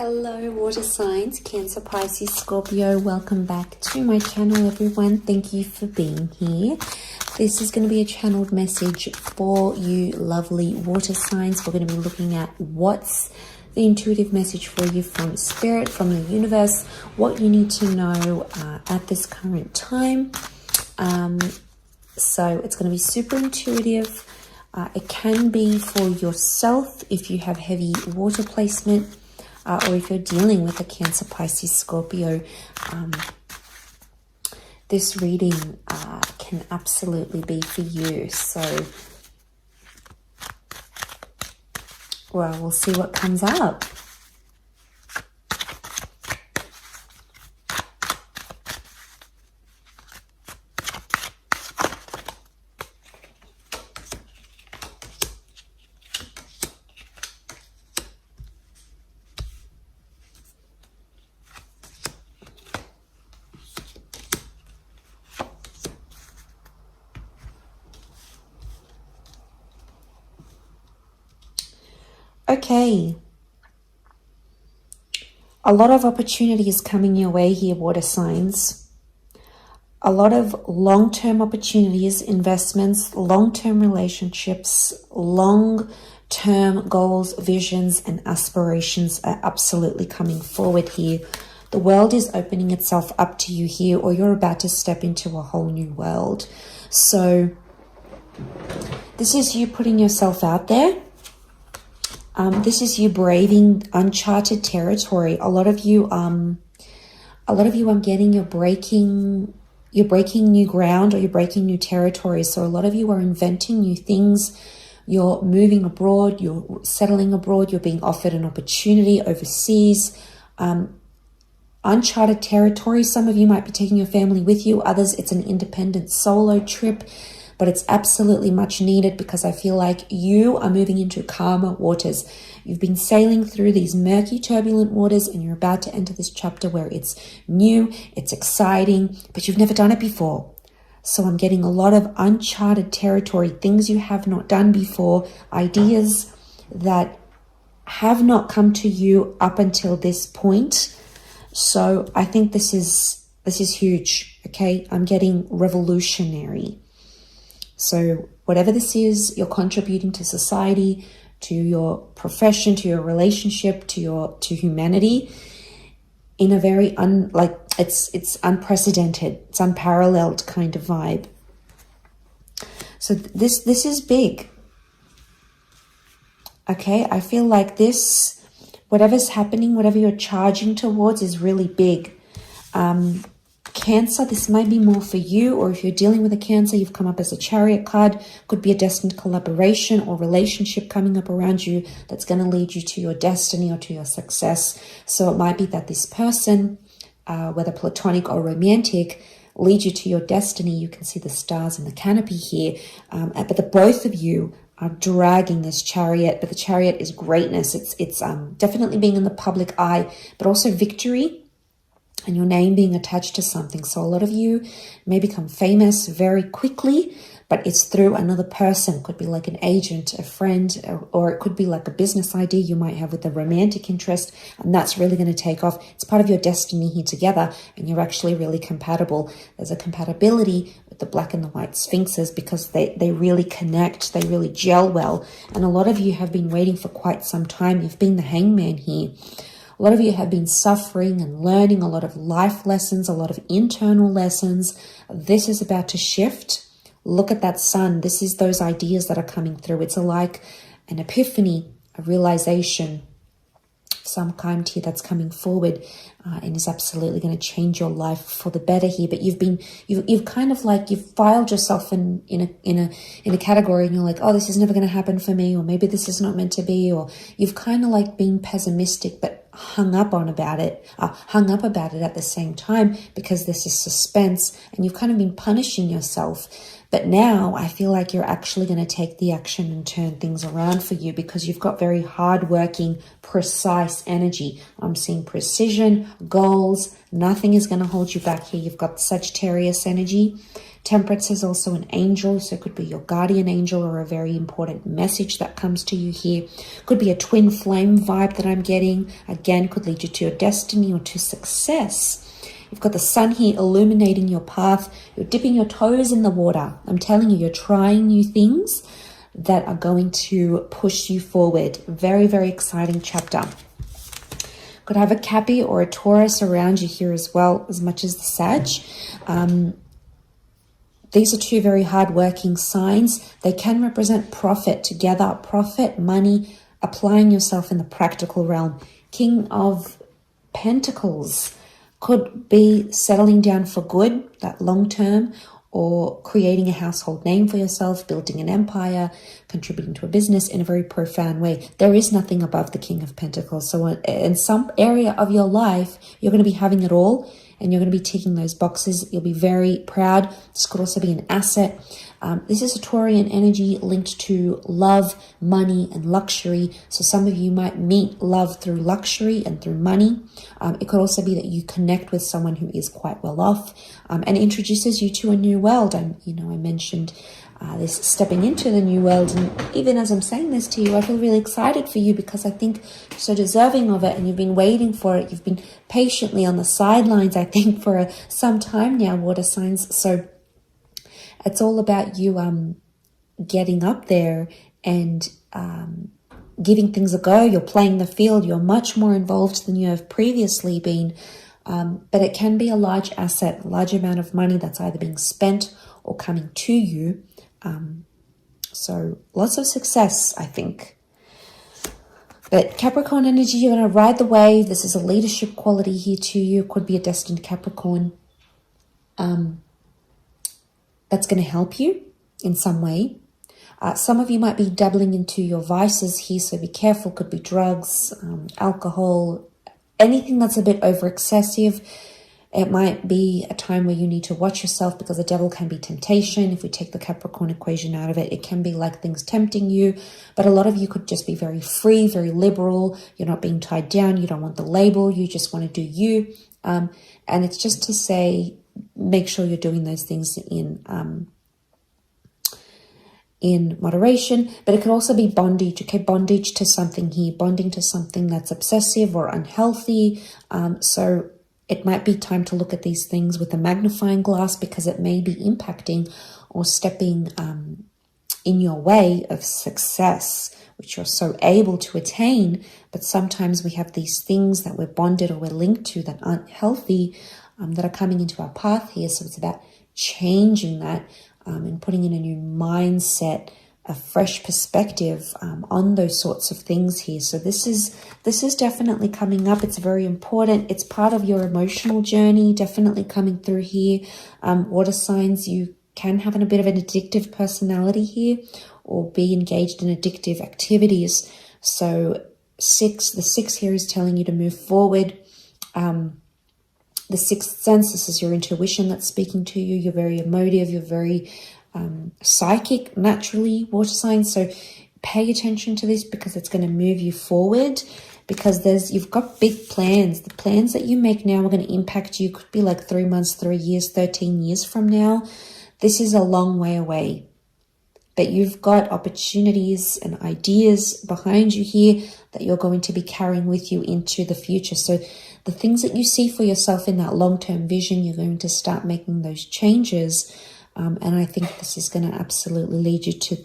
Hello water signs, Cancer, Pisces, Scorpio. Welcome back to my channel, everyone. Thank you for being here. This is going to be a channeled message for you lovely water signs. We're going to be looking at what's the intuitive message for you from spirit, from the universe, what you need to know at this current time. So it's going to be super intuitive. It can be for yourself if you have heavy water placement, or if you're dealing with a Cancer, Pisces, Scorpio. This reading can absolutely be for you. So, well, we'll see what comes up. Okay, a lot of opportunity is coming your way here, water signs. A lot of long-term opportunities, investments, long-term relationships, long-term goals, visions, and aspirations are absolutely coming forward here. The world is opening itself up to you here, or you're about to step into a whole new world. So this is you putting yourself out there. This is you braving uncharted territory. A lot of you, I'm getting you're breaking new ground, or you're breaking new territory. So a lot of you are inventing new things. You're moving abroad, you're settling abroad, you're being offered an opportunity overseas. Uncharted territory. Some of you might be taking your family with you. Others, it's an independent solo trip. But it's absolutely much needed, because I feel like you are moving into calmer waters. You've been sailing through these murky, turbulent waters, and you're about to enter this chapter where it's new, it's exciting, but you've never done it before. So I'm getting a lot of uncharted territory, things you have not done before, ideas that have not come to you up until this point. So I think this is huge, okay? I'm getting revolutionary. So whatever this is, you're contributing to society, to your profession, to your relationship, to humanity in a very it's unprecedented, it's unparalleled kind of vibe. So this is big. Okay, I feel like this, whatever's happening, whatever you're charging towards is really big. Cancer, this might be more for you, or if you're dealing with a Cancer, you've come up as a Chariot card. Could be a destined collaboration or relationship coming up around you that's going to lead you to your destiny or to your success. So it might be that this person, whether platonic or romantic, leads you to your destiny. You can see the stars in the canopy here, but the both of you are dragging this Chariot. But the Chariot is greatness. It's definitely being in the public eye, but also victory. And your name being attached to something. So a lot of you may become famous very quickly, but it's through another person. It could be like an agent, a friend, or it could be like a business idea you might have with a romantic interest, and that's really going to take off. It's part of your destiny here together, and you're actually really compatible. There's a compatibility with the black and the white sphinxes, because they really connect, they really gel well. And a lot of you have been waiting for quite some time. You've been the hangman here. A lot of you have been suffering and learning a lot of life lessons, a lot of internal lessons. This is about to shift. Look at that sun. This is those ideas that are coming through. It's like an epiphany, a realization of some kind here that's coming forward, and is absolutely going to change your life for the better here. But you've kind of like, you've filed yourself in a category, and you're like, oh, this is never going to happen for me, or maybe this is not meant to be, or you've kind of like been pessimistic, but hung up about it at the same time, because this is suspense, and you've kind of been punishing yourself. But now I feel like you're actually going to take the action and turn things around for you, because you've got very hardworking, precise energy. I'm seeing precision, goals. Nothing is going to hold you back here. You've got Sagittarius energy. Temperance is also an angel, so it could be your guardian angel or a very important message that comes to you here. Could be a twin flame vibe that I'm getting. Again, could lead you to your destiny or to success. You've got the sun here illuminating your path. You're dipping your toes in the water. I'm telling you, you're trying new things that are going to push you forward. Very, very exciting chapter. Could have a Cappy or a Taurus around you here as well, as much as the Sag. These are two very hard-working signs. They can represent profit together. Profit, money, applying yourself in the practical realm. King of Pentacles could be settling down for good, that long term, or creating a household name for yourself, building an empire, contributing to a business in a very profound way. There is nothing above the King of Pentacles. So in some area of your life, you're going to be having it all, and you're going to be ticking those boxes. You'll be very proud. This could also be an asset. This is a Taurian energy linked to love, money, and luxury. So some of you might meet love through luxury and through money. It could also be that you connect with someone who is quite well off and introduces you to a new world. I mentioned this stepping into the new world. And even as I'm saying this to you, I feel really excited for you because I think you're so deserving of it and you've been waiting for it. You've been patiently on the sidelines, I think, for some time now, water signs. So it's all about you getting up there and giving things a go. You're playing the field. You're much more involved than you have previously been. But it can be a large asset, a large amount of money that's either being spent or coming to you. So lots of success, I think. But Capricorn energy, you're going to ride the wave. This is a leadership quality here to you. Could be a destined Capricorn. That's going to help you in some way. Some of you might be dabbling into your vices here, so be careful. Could be drugs, alcohol, anything that's a bit over excessive. It might be a time where you need to watch yourself because the devil can be temptation. If we take the Capricorn equation out of it, it can be like things tempting you. But a lot of you could just be very free, very liberal. You're not being tied down. You don't want the label. You just want to do you. And it's just to say, make sure you're doing those things in moderation. But it could also be bondage. Okay, bondage to something here, bonding to something that's obsessive or unhealthy. So it might be time to look at these things with a magnifying glass because it may be impacting or stepping in your way of success, which you're so able to attain. But sometimes we have these things that we're bonded or we're linked to that aren't healthy, that are coming into our path here. So it's about changing that and putting in a new mindset, a fresh perspective on those sorts of things here. So this is definitely coming up. It's very important. It's part of your emotional journey, definitely coming through here. Water signs, you can have a bit of an addictive personality here or be engaged in addictive activities. So the six here is telling you to move forward. The sixth sense, this is your intuition that's speaking to you. You're very emotive. You're very psychic naturally, water signs. So pay attention to this because it's going to move you forward because you've got big plans. The plans that you make now are going to impact you. Could be like 3 months, 3 years, 13 years from now. This is a long way away. But you've got opportunities and ideas behind you here that you're going to be carrying with you into the future. So the things that you see for yourself in that long-term vision, you're going to start making those changes. And I think this is going to absolutely lead you to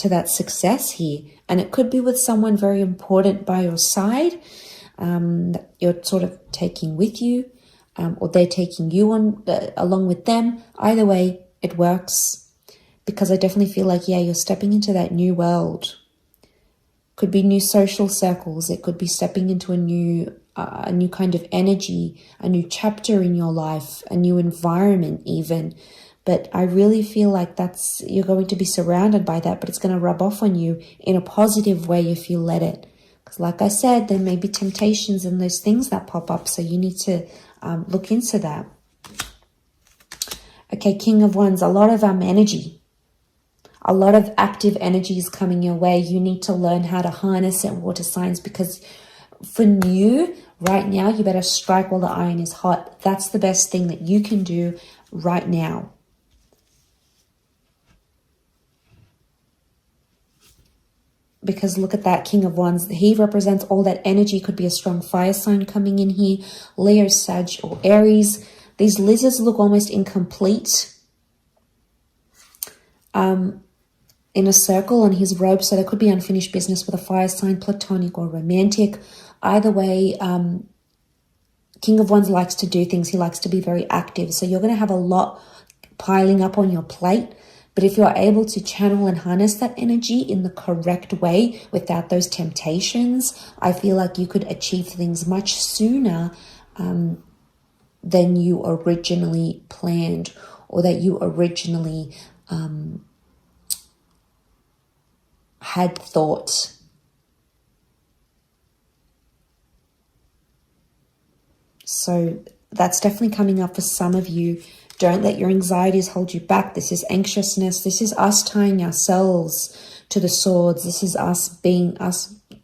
that success here. And it could be with someone very important by your side that you're sort of taking with you, or they're taking you on along with them. Either way, it works. Because I definitely feel like, you're stepping into that new world. Could be new social circles. It could be stepping into a new kind of energy, a new chapter in your life, a new environment even. But I really feel like you're going to be surrounded by that, but it's going to rub off on you in a positive way if you let it. Because like I said, there may be temptations and those things that pop up. So you need to look into that. Okay, King of Wands, a lot of energy. A lot of active energy is coming your way. You need to learn how to harness it, water signs, because for you right now, you better strike while the iron is hot. That's the best thing that you can do. right now. Because look at that King of Wands. He represents all that energy. Could be a strong fire sign coming in here. Leo, Sag, or Aries. These lizards look almost incomplete in a circle on his robe. So there could be unfinished business with a fire sign, platonic or romantic. Either way, King of Wands likes to do things. He likes to be very active. So you're going to have a lot piling up on your plate. But if you're able to channel and harness that energy in the correct way without those temptations, I feel like you could achieve things much sooner than you originally planned, or that you originally had thought. So that's definitely coming up for some of you. Don't let your anxieties hold you back. This is anxiousness. This is us tying ourselves to the swords. This is us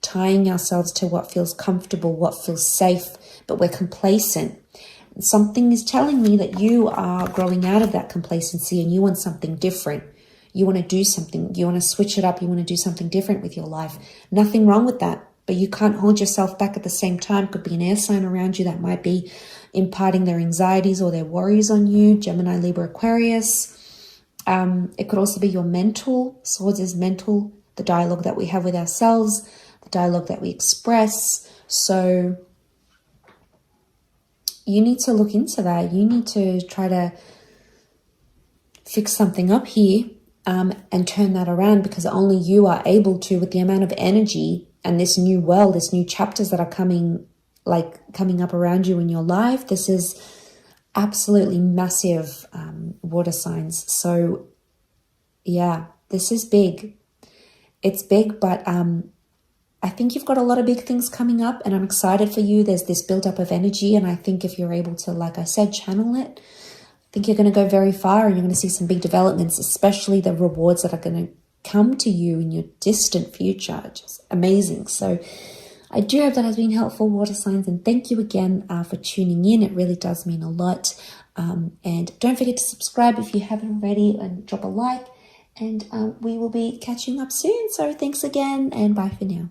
tying ourselves to what feels comfortable, what feels safe, but we're complacent. Something is telling me that you are growing out of that complacency and you want something different. You want to do something. You want to switch it up. You want to do something different with your life. Nothing wrong with that, but you can't hold yourself back at the same time. Could be an air sign around you that might be imparting their anxieties or their worries on you. Gemini, Libra, Aquarius. It could also be your mental. Swords is mental, the dialogue that we have with ourselves, the dialogue that we express. So you need to look into that. You need to try to fix something up here and turn that around, because only you are able to, with the amount of energy and this new world, this new chapters that are coming up around you in your life. This is absolutely massive, water signs. So yeah, this is big. It's big, but I think you've got a lot of big things coming up, and I'm excited for you. There's this buildup of energy, and I think if you're able to, like I said, channel it, I think you're going to go very far, and you're going to see some big developments, especially the rewards that are going to come to you in your distant future. Just amazing. So I do hope that has been helpful, water signs, and thank you again for tuning in. It really does mean a lot. And don't forget to subscribe if you haven't already, and drop a like, and we will be catching up soon. So thanks again, and bye for now.